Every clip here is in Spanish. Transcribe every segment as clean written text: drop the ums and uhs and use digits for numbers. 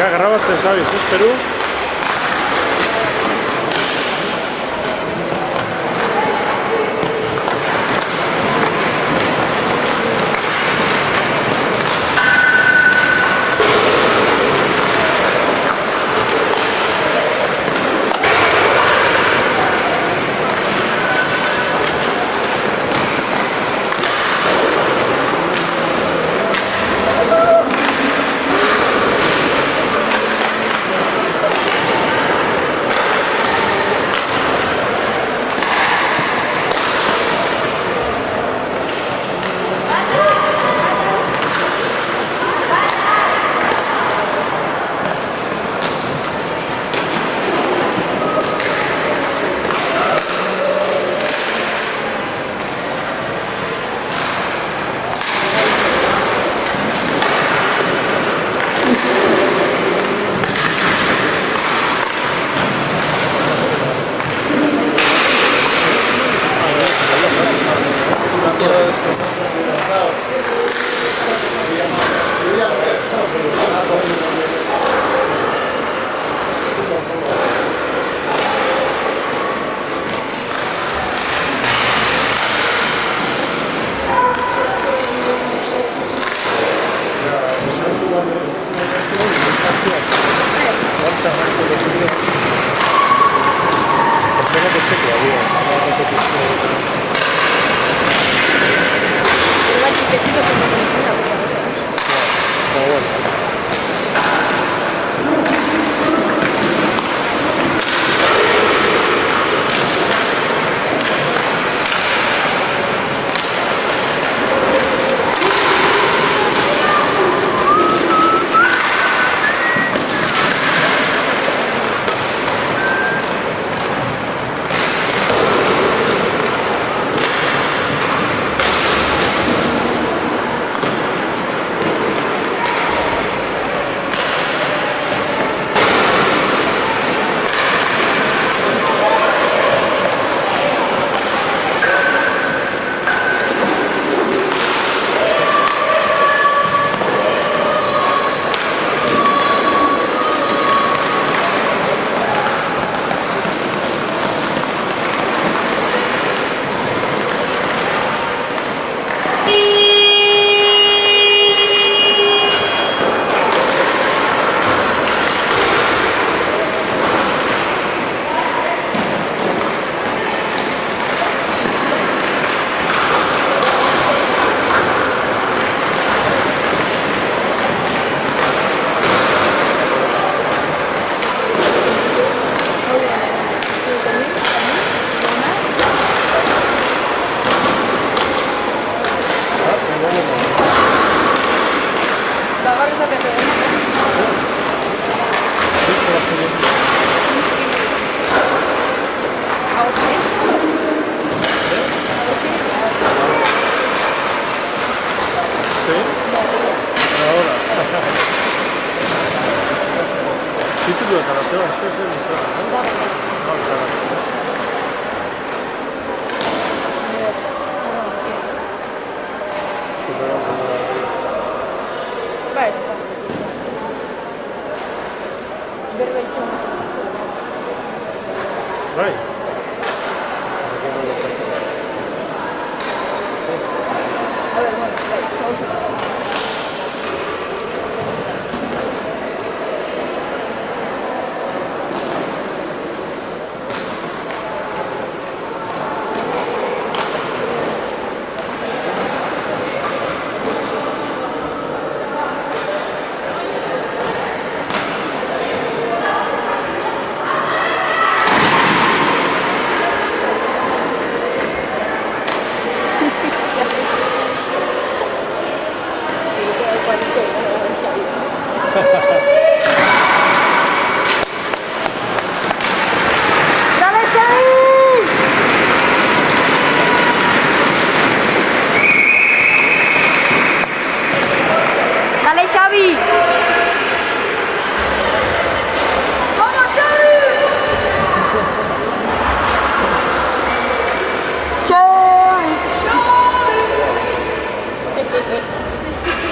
Ya grabatzen, Xabi, ez Peru?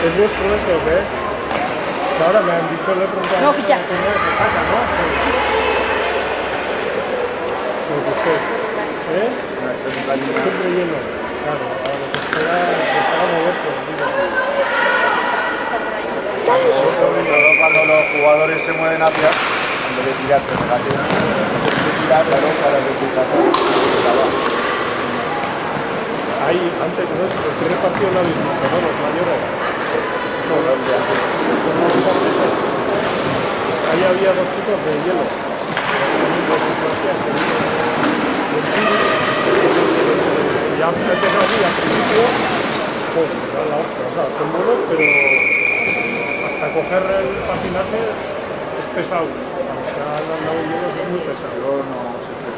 ¿Es vuestro eso o qué? Ahora me han dicho el otro día. No, ficha. ¿No? Lo que usted. ¿Eh? Siempre lleno. Claro, ahora lo que espera es moverse. Cuando los jugadores se mueven hacia, cuando le tiras, pero se tira, claro, para que Ahí, antes, ¿no? El primer partido no habéis visto, ¿no? Los mayores. No, ahí había dos chicos de hielo. Ya empezó así al principio, pues era la hostia, o sea, son buenos, pero hasta coger el patinaje es pesado. Cuando se han andado en hielo es muy pesado. Yo no sé qué.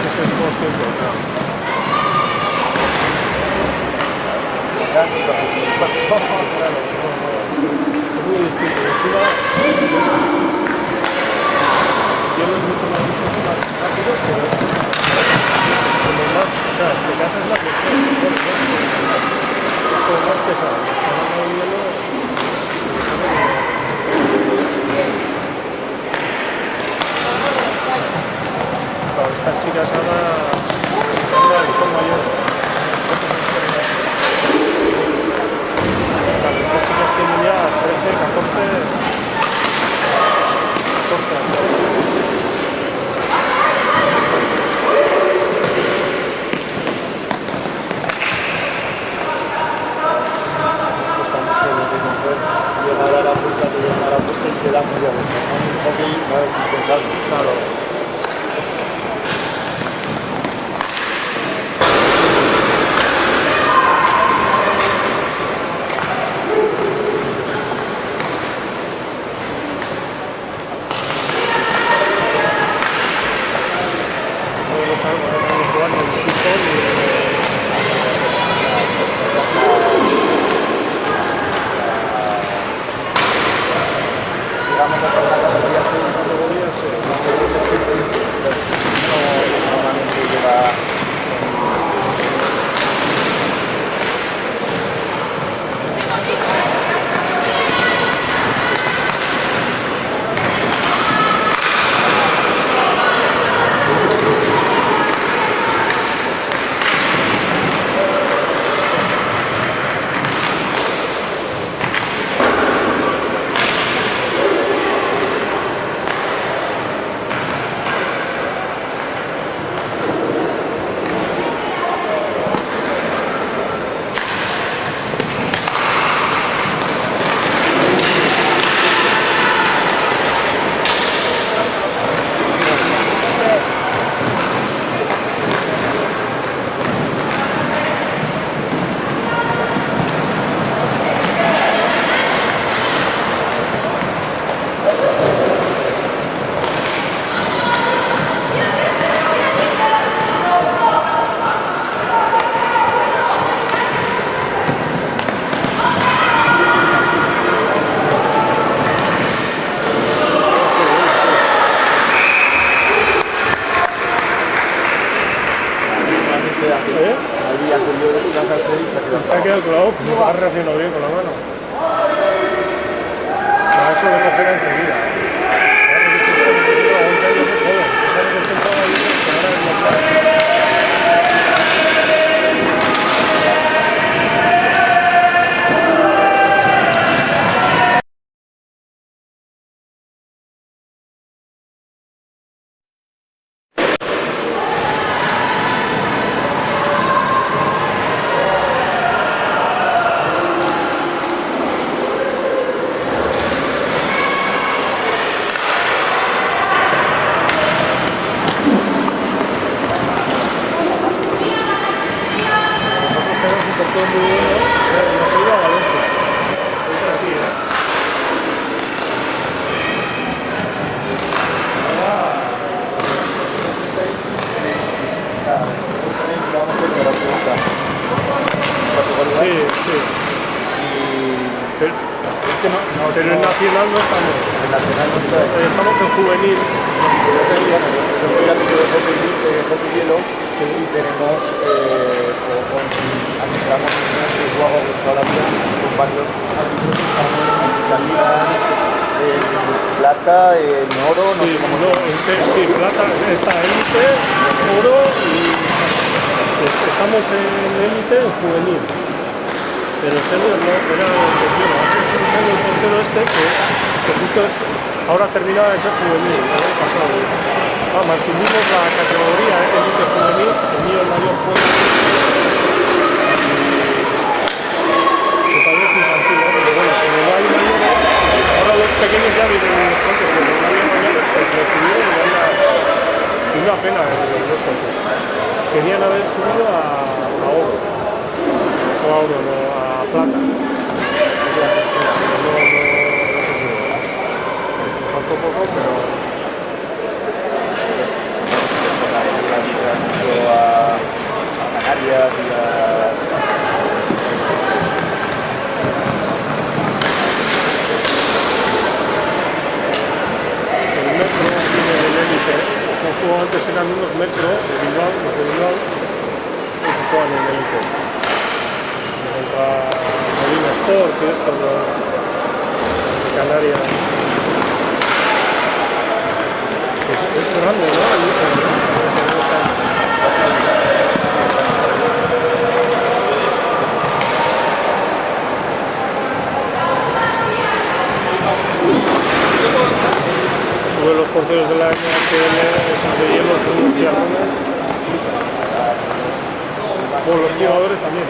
Ese es consciente, claro. Es muy distinto. Encima, hielo es mucho más rápido, pero como más, o sea, te casas la presión, es como más pesado. El hielo, estas chicas ahora son mayores. Claro, estas chicas tienen ya 13, 14 años. Llegar a la puerta y queda muy a gusto. Un poquito, claro. Se ha quedado clavado, pues ha reaccionado bien con la mano. Para eso lo cogerá enseguida. Sí, sí. que no, pero en Nacional no estamos. en Nacional no está. Estamos en juvenil. Yo soy árbitro de hockey hielo y tenemos, administramos un juego toda la vida con varios árbitros que estamos en la liga, en plata, en oro, no Sí, sé cómo no, sí, plata está élite, oro y estamos en élite en juvenil. Pero Sergio no era el portero. El portero este que justo es, ahora termina de ser juvenil, el año pasado. Mantuvimos la categoría élite juvenil, el mío mayor fue que todavía es infantil, pero bueno, como no hay mayores, ahora los pequeños ya viven en los campos, pero no había mayores, pues lo subieron y una pena eso, pues. Querían haber subido a oro, o a oro, no, a plata. No se pudo. Nos faltó poco, pero a Canarias y a... el metro viene del élite. Como antes eran unos metros de Bilbao, los de Bilbao, que se juegan en élite. Contra Molina Sport, que es todo de Canarias. Es grande, ¿no? Tuve los porteros del año que esos de hielo son unos tierrones. Bueno, los jugadores también,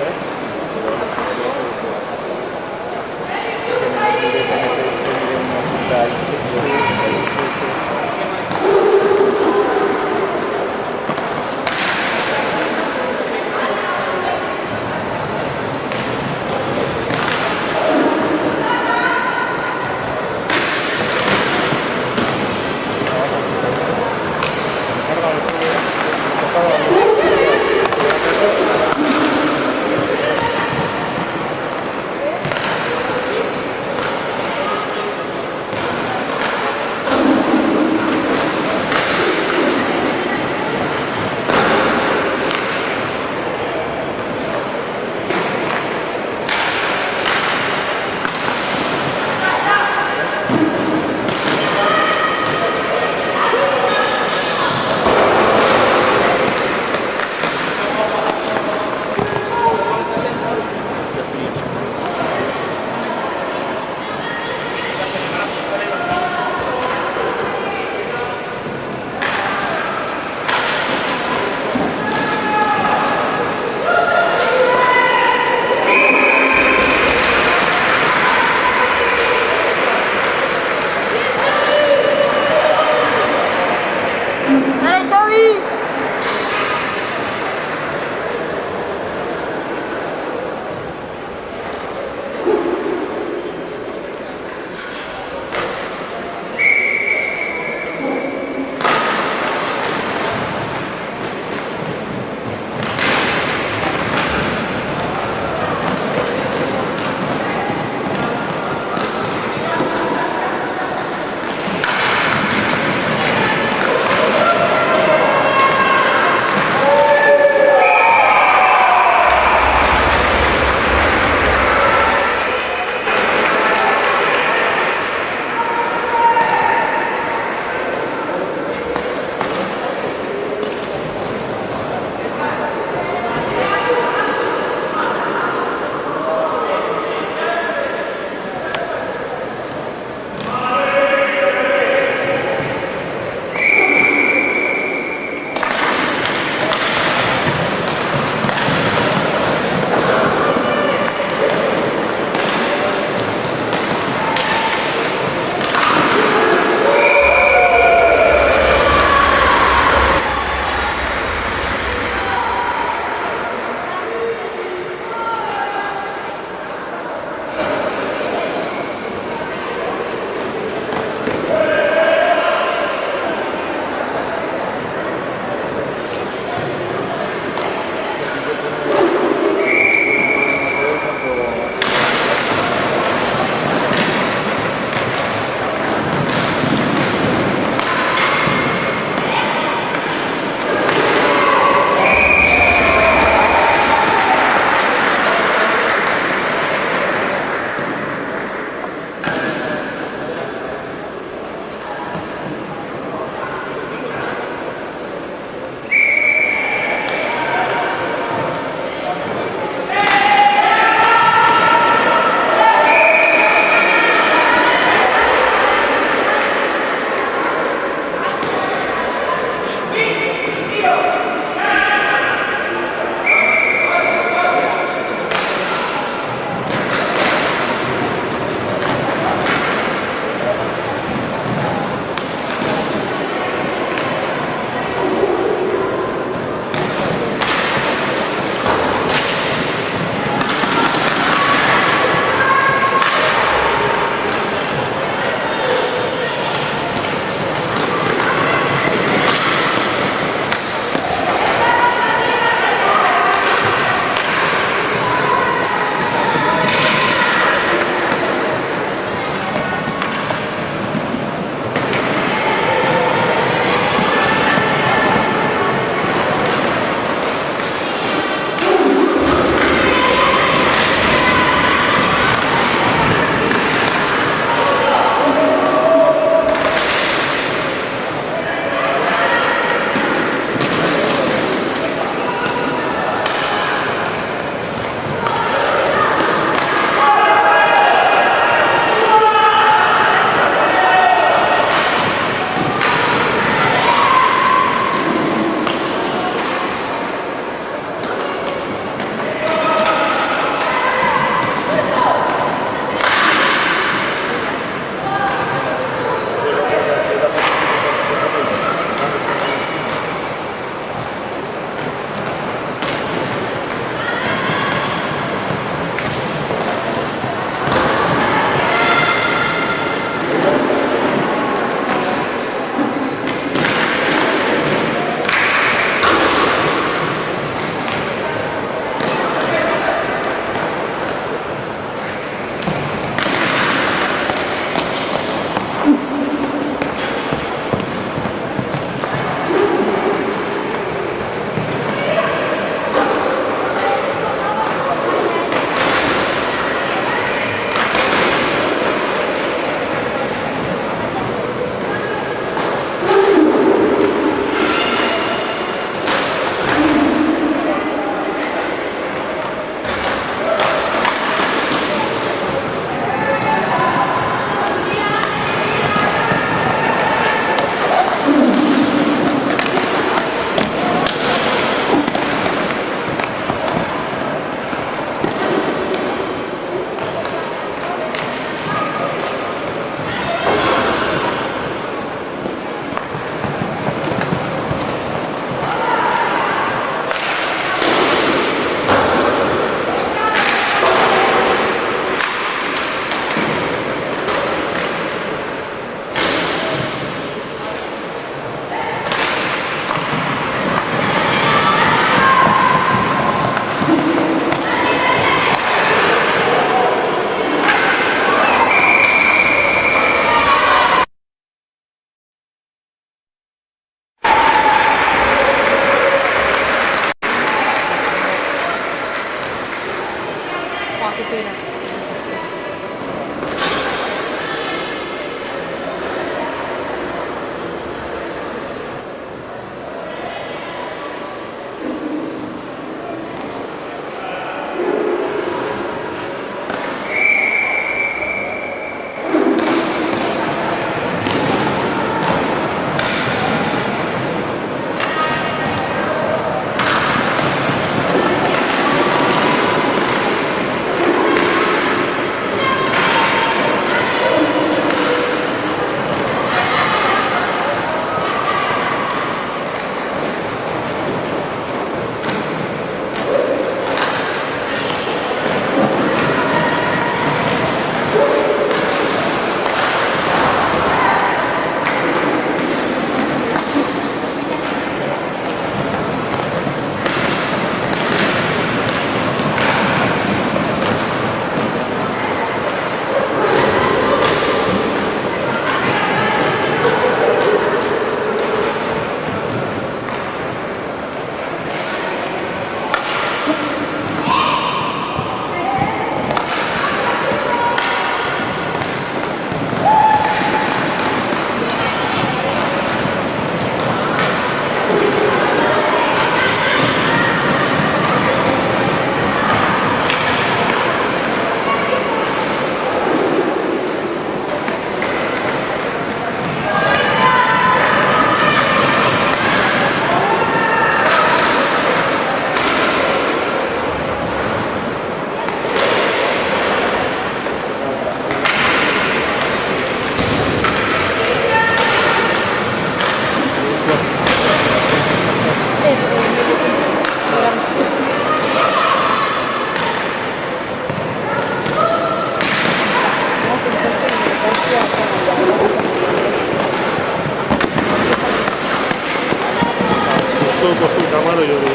Tamaro hori,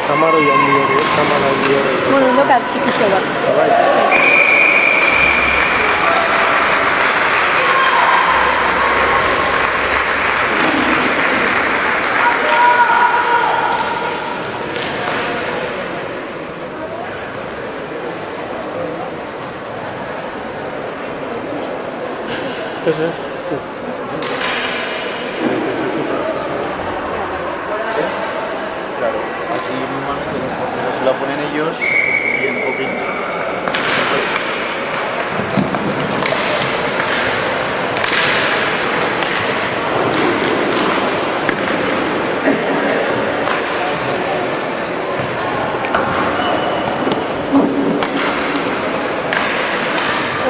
Tamaro handi hori, Tamara handi hori. Bueno, dokat txikixo bat. Bai. Ese es. Claro, aquí normalmente los porteros se la ponen ellos y en poquito.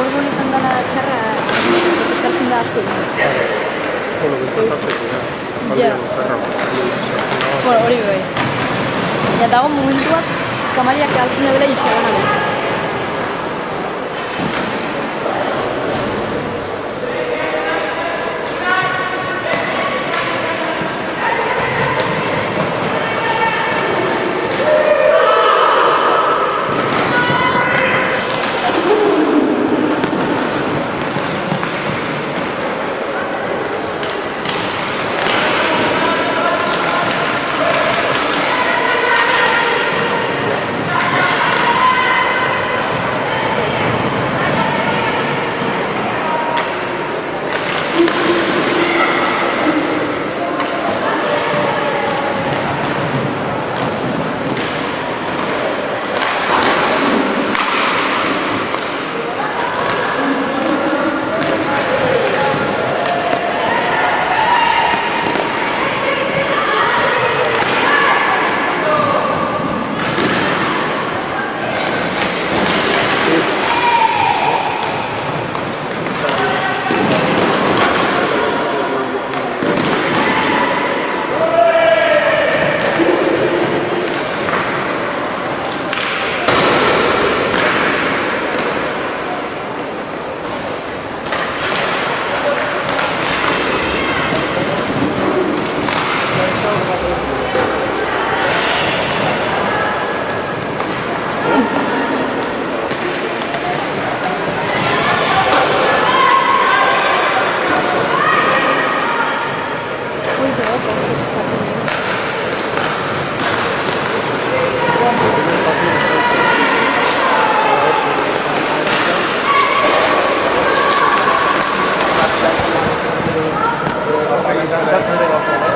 Orduan izan dela txarra, sartzen da asko. Bueno, pentsatzeko, Ja. Bueno, hori bai. Ja, dago momentuak kamariak altzen ebela isoan abel.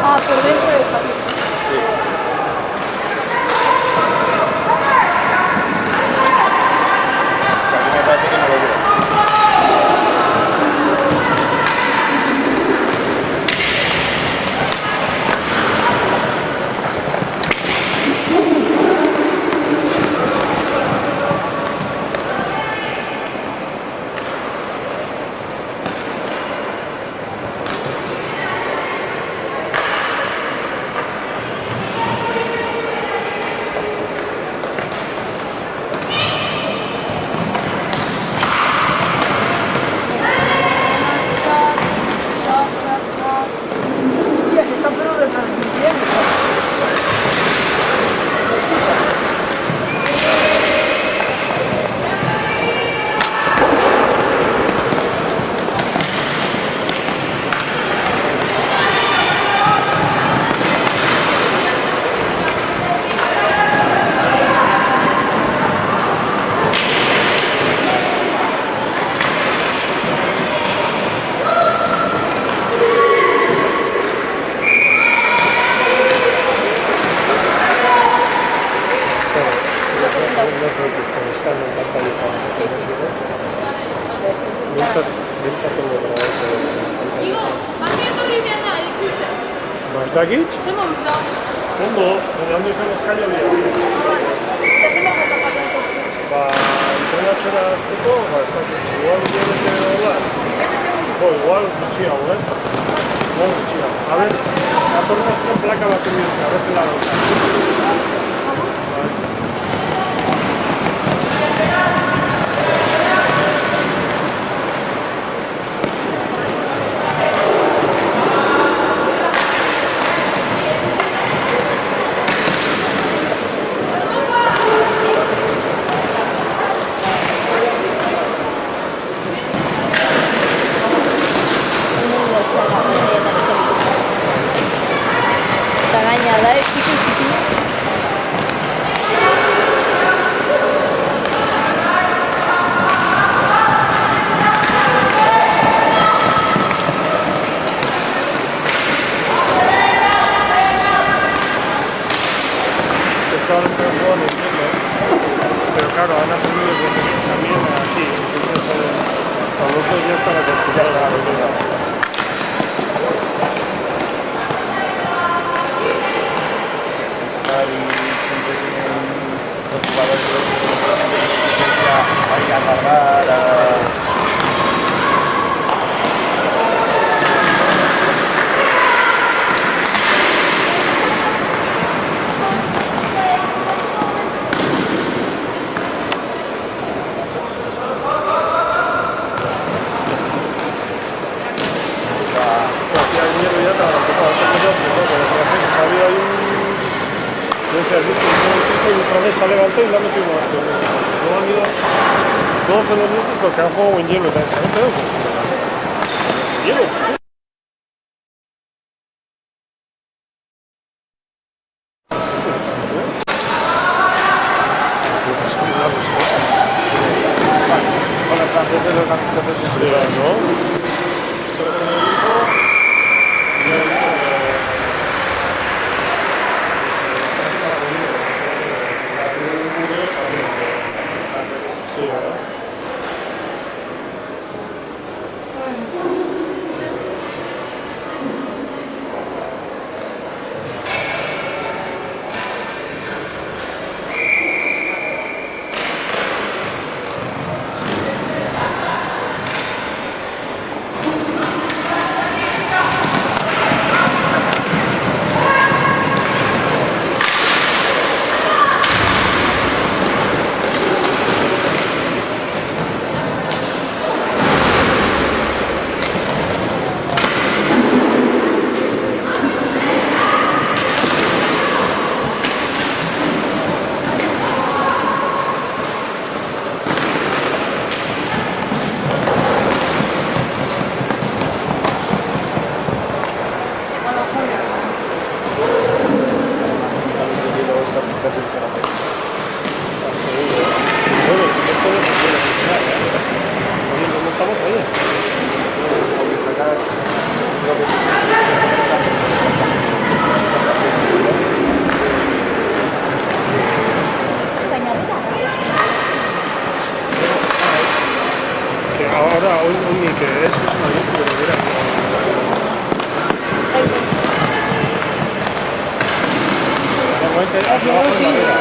Ah, por dentro del patín. A mí me parece que no lo veo. Dakit? Zer moduta? Ondo, baina ondo izan eskaila bide. Eta zer moduta patento? Ba, entrenatzera azteko, ez dakit, igual bide hola. Igual gutxiago, Igual gutxiago. A ver, atornazten plaka bat egin, a ver zela dauka. ya están acostumbrados. Y siempre tienen los jugadores de licencia a ir a cargar a... Hacía dinero ya para ocupar otro negocio, ¿no? Pero por ejemplo, sabía ahí no sé, has visto, un tipo y otra vez se ha levantado y le ha metido un asco. No han ido todos con los nuestros porque han jugado en hielo también, ¿sabes? Pero, hielo. Con los franceses los han visto Pero, ¿no? Esto es con el hijo, y ya he visto sí, ¿verdad? Bueno, esto no funciona, oye, ¿dónde estamos ahí? Que ahora, hoy ni que es una bien superior. Normalmente abajo en madera.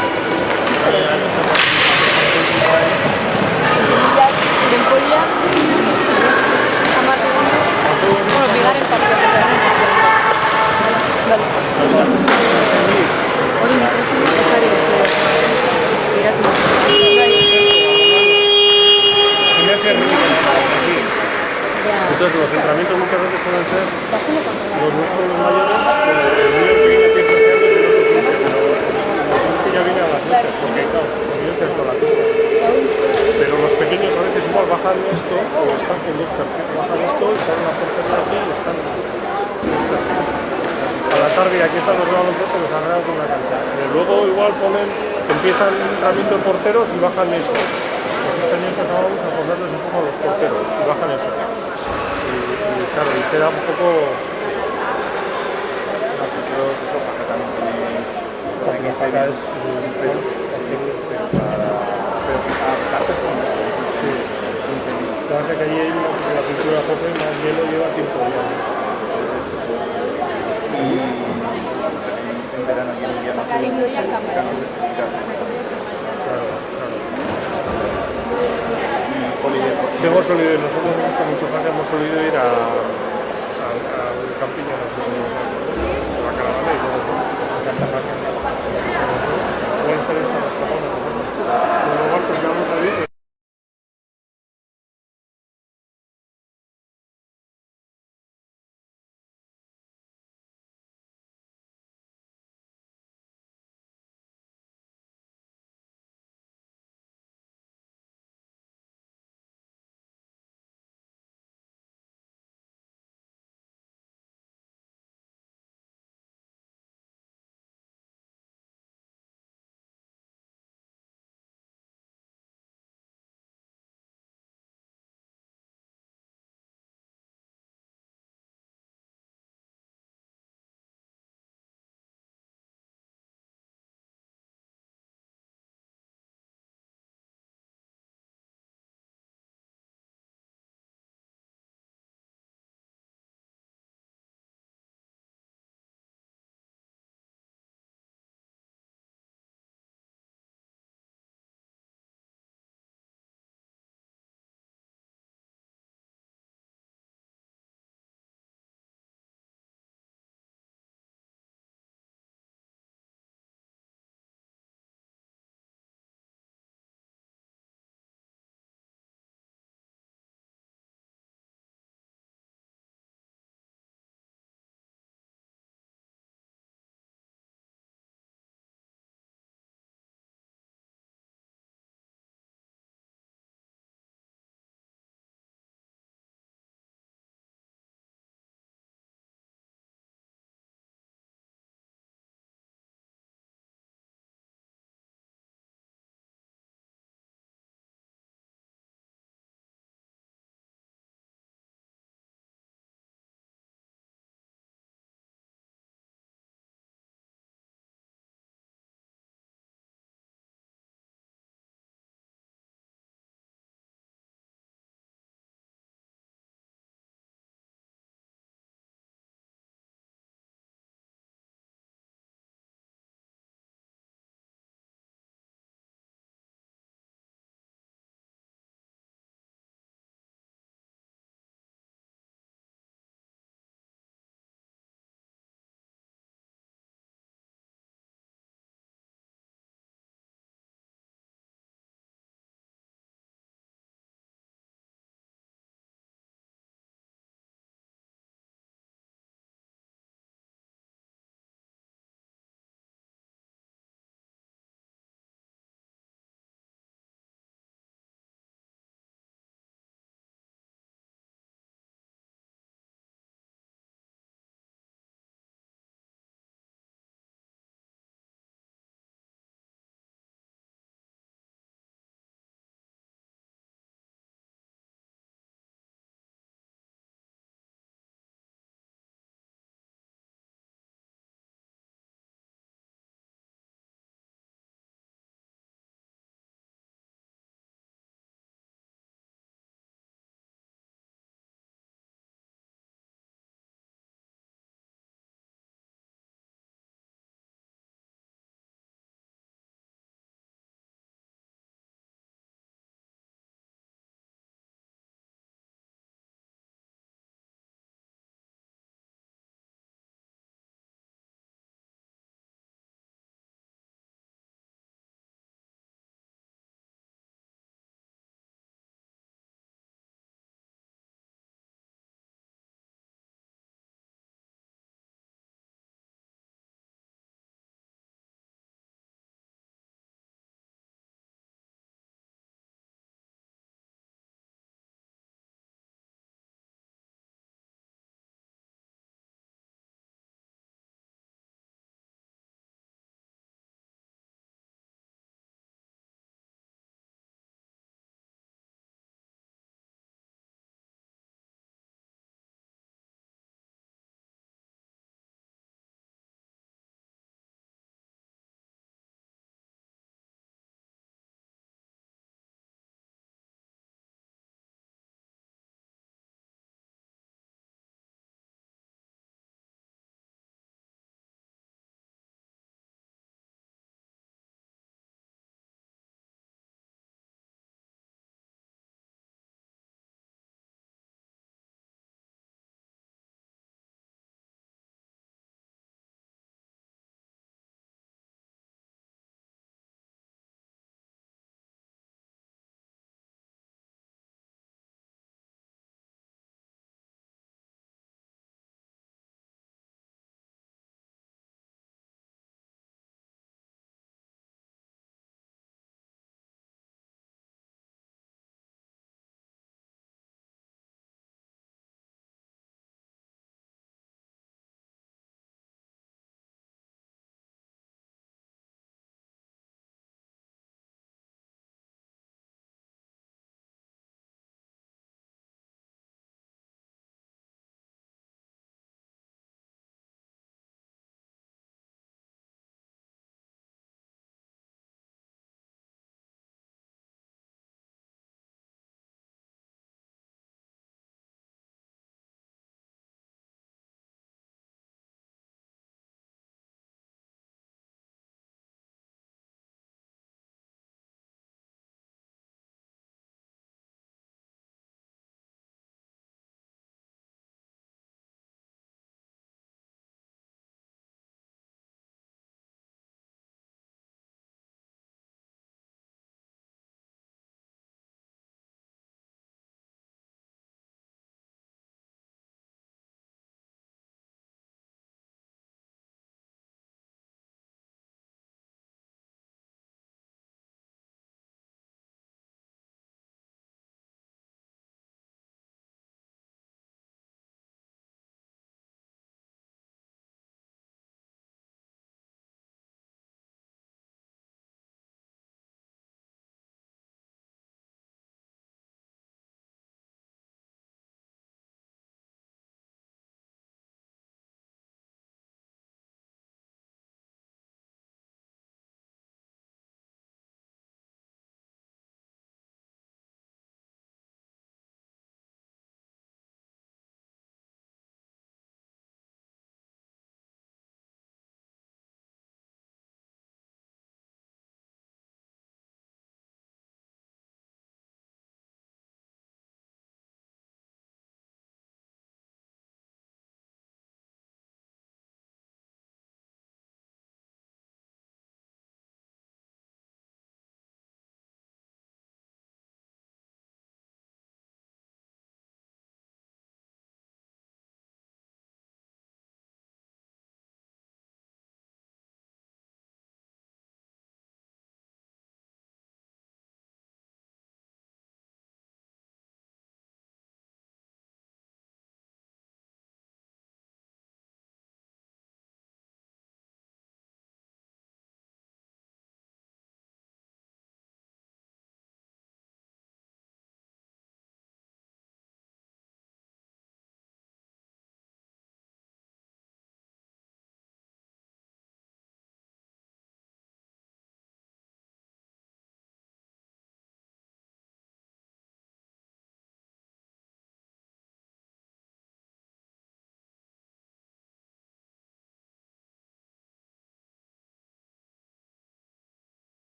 Ya, de empolla, amargo, bueno, pegar el partido. Vale. Ori, me parece muy necesario Entonces los entrenamientos muchas veces suelen ser los nuestros los mayores, el niño que viene aquí 13 años y el otro 15, pero el que ya viene a las noches, porque claro, porque yo cerco la pista. Pero los pequeños a veces igual bajan esto, o están con dos perfiles, bajan esto y ponen la portería aquí y están a la tarde y aquí están los baloncesto que los arreglan con una cancha. Luego igual ponen, empiezan el entrenamiento de porteros y bajan eso. Pues este año empezábamos a ponerles un poco a los porteros y bajan eso. Y claro, y queda un poco... Acá es... Lo que pasa es que allí hay la pintura de hockey más hielo lleva tiempo ya. Y en verano y en invierno Claro, sí, hemos solido, nosotros nos gusta mucho que hemos solido ir al campiño nosotros, a la caravana y luego nos encanta más. Igual esta vez estamos escapando, luego pues ya vamos a ir.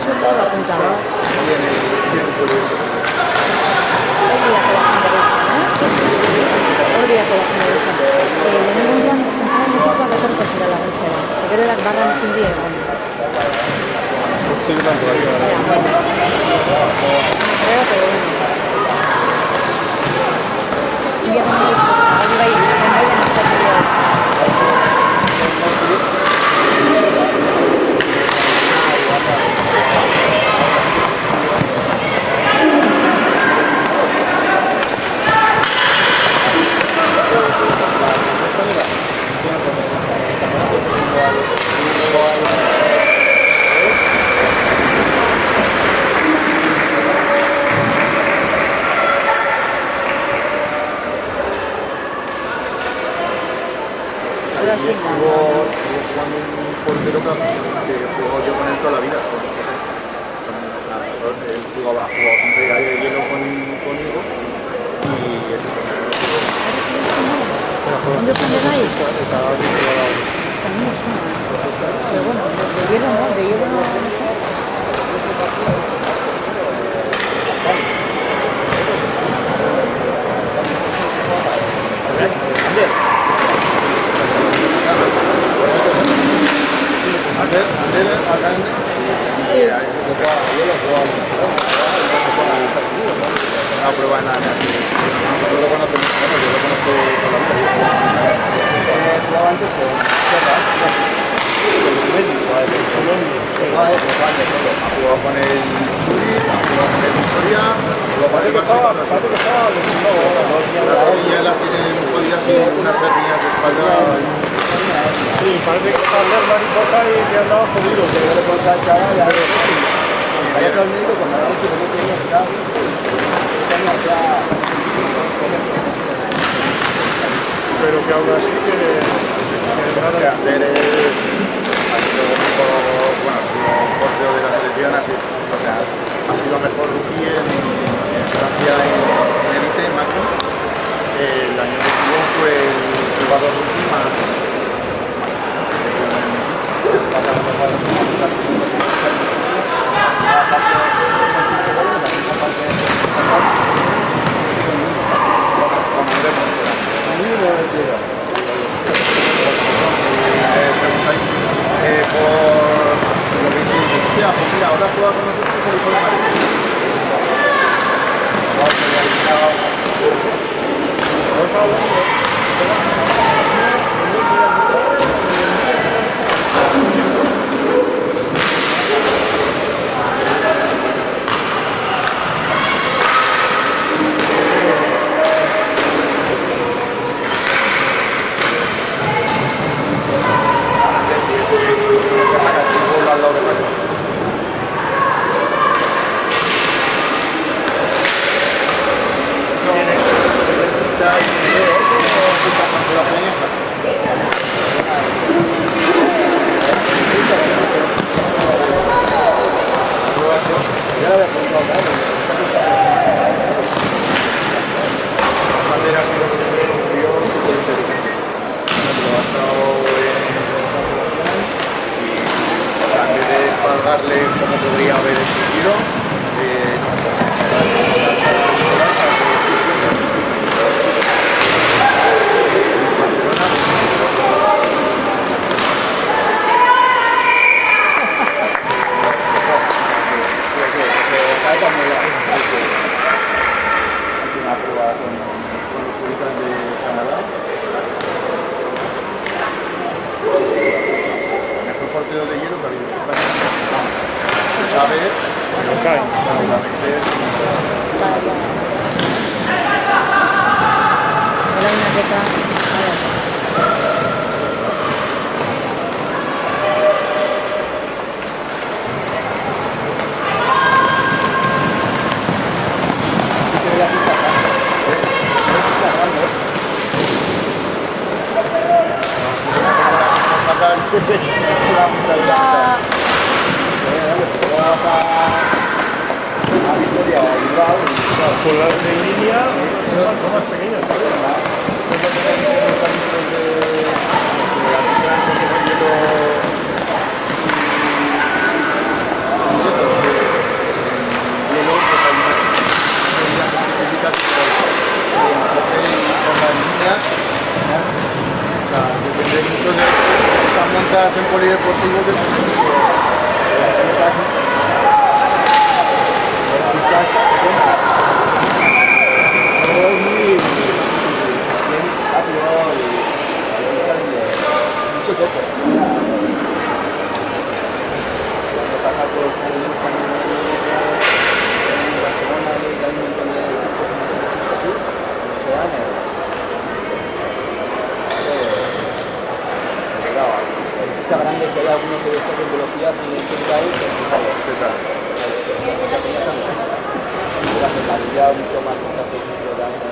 eso es toda la puta, ¿no? Tiene pueblo. Olvídate la gente de esa, ¿no? Olvídate la gente de esa. Lehenengo joan zentzaren lekukoak etorriko zirela guntzera. Gero erak barran ezin die egon. Sí, blanco, ahí va. Ja, bueno. Creo, pero bueno. Ia gondaiz, hori bai, gondaian eskatu dira. Allí estuvo jugando un portero que jugó yo con él toda la vida. Él jugaba siempre ahí de hielo conmigo y eso. ¿Dónde pones ahí? Hasta mí no suena. Pero bueno, de hielo no sé. Una prueba en área. Yo lo conozco con la ha jugado con el Churi, ha jugado con el Victoria, las rodillas las tienen jodidas y unas hernias de espalda. Sí, parece que está hacer mariposa y que andaba jodido. Que yo le conté al chaval, ya lo sé. Vaya todo el médico con la noche que no tenía cuidado. Pero que aún así que Que Ander ha sido un portero de la selección, ha sido mejor rookie en Francia en élite, en Macron. El año que estuvo fue el jugador rookie más por lo que decía, pues mira, ahora juega con nosotros el hijo de Madrid. Darle como podría haber existido. Una prueba con los turistas de Canadá. El mejor partido de hielo que ha habido en España. Se sabe, pero seguramente Era una beca. Con las de línea son más pequeñas. fútbol de Está grande, si hay algunos que destaquen velocidad y el que cae, pues fijaros. La mentalidad mucho más técnico también,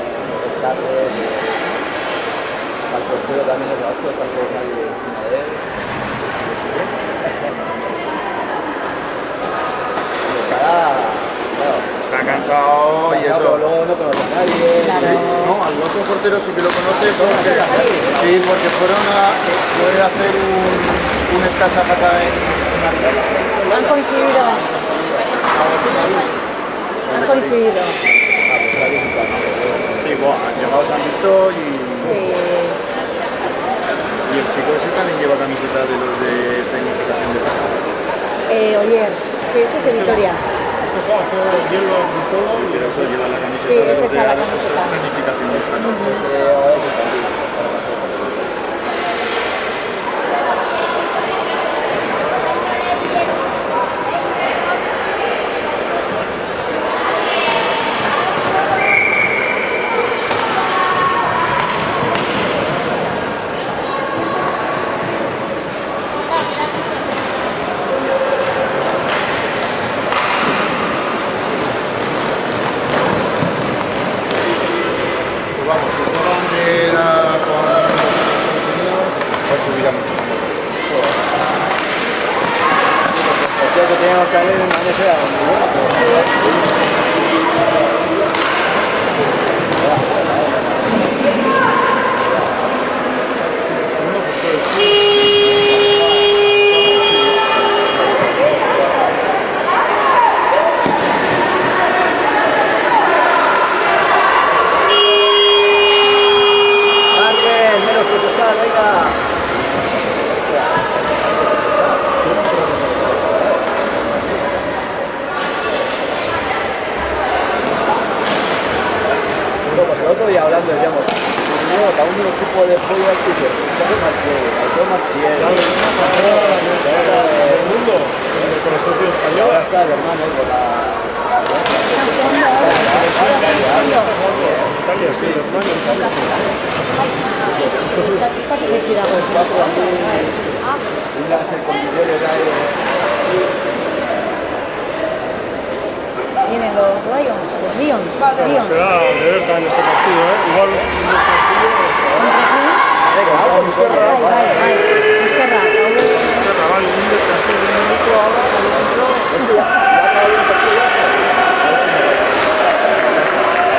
echarles, al portero también es la otra, tampoco nadie encima de él. Está cansado y eso. Luego no conoce a nadie. No, al otro portero sí que lo conoce porque, sí, porque fue a hacer un escasa pata en Navidad. Han coincidido. Han coincidido. Sí, bueno, han llegado, se han visto y el chico ese también lleva camiseta de los de tecnificación de casa. Oyer, sí, este es de Vitoria. Este juega todo bien lo todo. Pero eso lleva la camiseta Sí, de es los de esa la camiseta. tecnificación de casa. Que teníamos que haber en una necesidad muy buena, menos protestar, venga. El otro día hablando decíamos, cada uno de los tipos de pollo al piso, al más fiel, El mundo, con el socio español. ya está el hermano con la... Italia, sí, hermano. Esta que se chira, pues. Cuatro amigos, una se convirtió Vienen los Lions, los Lions. Será de Berta en este partido, ¿eh? Igual un descansillo. Esquerra, Vale, un descansillo de un minuto ahora, por lo menos.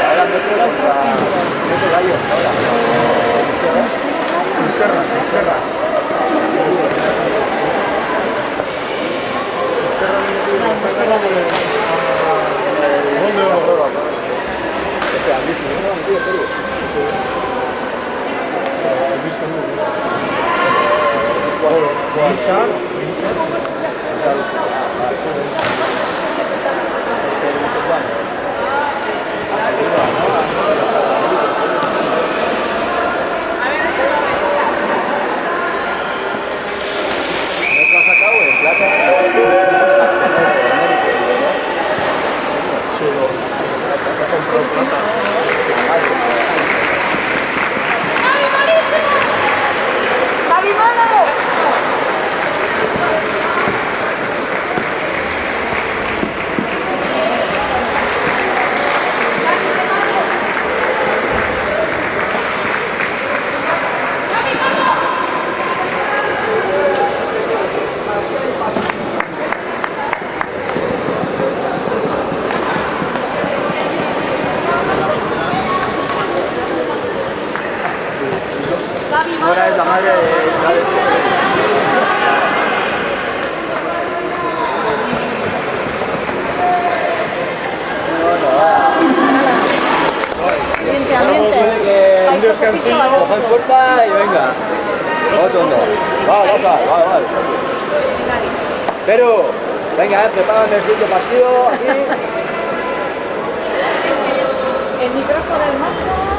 ahora metro contra metro gallo, ahora. Esquerra. Ahora es la madre de... Un descansillo. Coge fuerza y venga. 2 segundos. Va. Pero, venga, prepárame el sitio partido aquí. El micrófono en marcha.